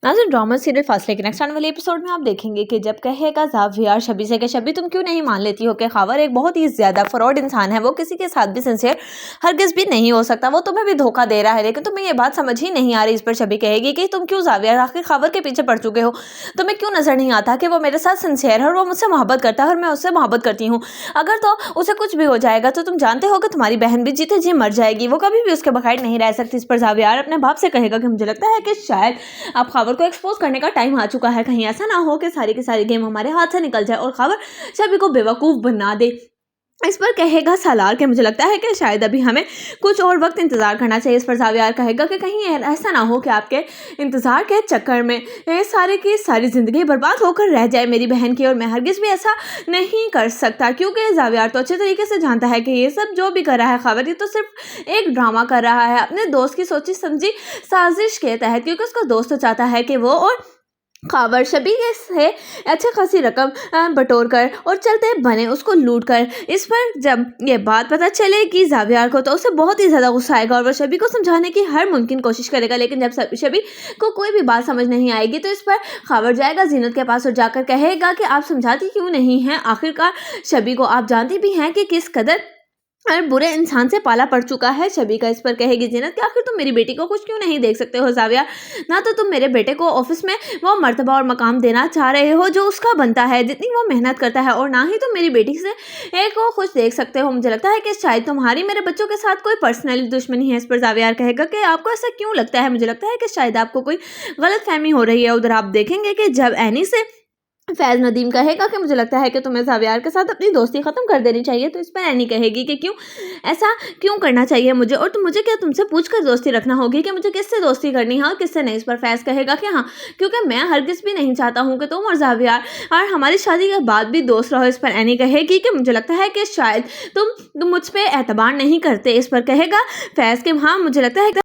नाज़रीन, drama serial फासले के नेक्स्ट आने वाले एपिसोड में आप देखेंगे कि जब कहेगा ज़ावियर शबी से कि शबी तुम क्यों नहीं मान लेती हो कि खावर एक बहुत ही ज़्यादा फ्रॉड इंसान है, वो किसी के साथ भी सिंसियर हरगिज़ भी नहीं हो सकता, वो तुम्हें भी धोखा दे रहा है, लेकिन तुम्हें ये बात समझ ही नहीं आ रही। इस पर शबी कहेगी कि तुम क्यों ज़ावियर आखिर खावर के पीछे पड़ चुके हो, तुम्हें क्यों नज़र नहीं आता कि वो मेरे साथ सिंसियर है और वो मुझसे मोहब्बत करता है और मैं उससे मोहब्बत करती हूँ। अगर तो उसे कुछ भी हो जाएगा तो तुम जानते हो कि तुम्हारी बहन भी जीते जी मर जाएगी, वो कभी भी उसके बगैर नहीं रह सकती। इस पर ज़ावियर अपने बाप से कहेगा कि मुझे लगता है कि शायद आप खावर को एक्सपोज करने का टाइम आ चुका है, कहीं ऐसा ना हो कि सारी की सारी गेम हमारे हाथ से निकल जाए और खावर सभी को बेवकूफ़ बना दे। इस पर कहेगा सालार के मुझे लगता है कि शायद अभी हमें कुछ और वक्त इंतज़ार करना चाहिए। इस पर ज़ावियर कहेगा कि कहीं ऐसा ना हो कि आपके इंतज़ार के चक्कर में ये सारे की सारी ज़िंदगी बर्बाद होकर रह जाए मेरी बहन की, और मैं हरगिज़ भी ऐसा नहीं कर सकता, क्योंकि ज़ावियर तो अच्छे तरीके से जानता है कि ये सब जो भी कर रहा है खावर, ये तो सिर्फ एक ड्रामा कर रहा है अपने दोस्त की सोची समझी साजिश के तहत, क्योंकि उसका दोस्त चाहता है कि वो और खावर शबी से अच्छी खासी रकम बटोर कर और चलते बने उसको लूट कर। इस पर जब ये बात पता चलेगी ज़ावियर को तो उसे बहुत ही ज़्यादा गुस्सा आएगा और वह शबी को समझाने की हर मुमकिन कोशिश करेगा, लेकिन जब शबी को कोई भी बात समझ नहीं आएगी तो इस पर खावर जाएगा जीनत के पास और जाकर कहेगा कि आप समझाती क्यों नहीं हैं, आखिरकार शबी को आप जानती भी हैं कि किस कदर बुरे इंसान से पाला पड़ चुका है शबी का। इस पर कहेगी जीनत कि आखिर तुम मेरी बेटी को कुछ क्यों नहीं देख सकते हो ज़ावियर, ना तो तुम मेरे बेटे को ऑफिस में वो मर्तबा और मकाम देना चाह रहे हो जो उसका बनता है जितनी वो मेहनत करता है, और ना ही तुम मेरी बेटी से एक को खुश देख सकते हो। मुझे लगता है कि शायद तुम्हारी मेरे बच्चों के साथ कोई पर्सनली दुश्मनी है। इस पर ज़ावियर कहेगा कि आपको ऐसा क्यों लगता है, मुझे लगता है कि शायद आपको कोई गलत फहमी हो रही है। उधर आप देखेंगे कि जब एनी से फैज़ नदीम कहेगा कि मुझे लगता है कि तुम्हें ज़ावियर के साथ अपनी दोस्ती ख़त्म कर देनी चाहिए, तो इस पर एनी कहेगी कि क्यों ऐसा क्यों करना चाहिए मुझे, और मुझे क्या तुमसे पूछकर दोस्ती रखना होगी कि मुझे किससे दोस्ती करनी है और किससे नहीं। इस पर फैज़ कहेगा कि हाँ, क्योंकि मैं हरगिज़ भी नहीं चाहता हूँ कि तुम और ज़ावियर और हमारी शादी के बाद भी दोस्त रहो। इस पर एनी कहेगी कि मुझे लगता है कि शायद तुम मुझ पर एतबार नहीं करते। इस पर कहेगा फैज़ कि हाँ, मुझे लगता है